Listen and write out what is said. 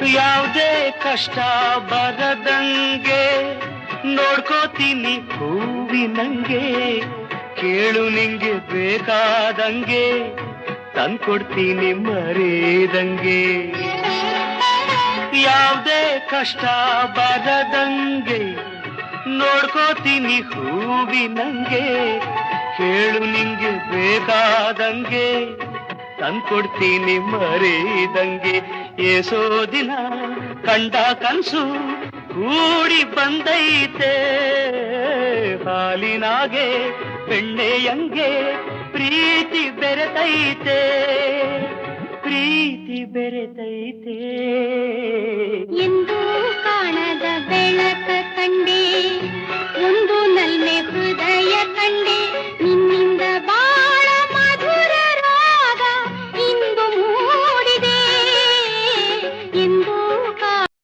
ಯಾವುದೇ ಕಷ್ಟ ಬರದಂಗೆ ನೋಡ್ಕೋತೀನಿ ಹೂವಿನಂಗೆ, ಕೇಳು ನಿಂಗೆ ಬೇಕಾದಂಗೆ ತಂದ್ಕೊಡ್ತೀನಿ ಮರೆದಂಗೆ. ಯಾವುದೇ ಕಷ್ಟ ಬರದಂಗೆ ನೋಡ್ಕೋತೀನಿ ಹೂವಿನಂಗೆ, ಕೇಳು ನಿಂಗೆ ಬೇಕಾದಂಗೆ ತಂದ್ಕೊಡ್ತೀನಿ ಮರೆದಂಗೆ. ಏಸೋ ದಿನ ಕಂಡ ಕನಸು ಕೂಡಿ ಬಂದೈತೆ, ಹಾಲಿನಾಗೆ ಬೆಣ್ಣೆಯಂಗೆ ಪ್ರೀತಿ ಬೆರೆತೈತೆ, ಪ್ರೀತಿ ಬೆರೆತೈತೆ.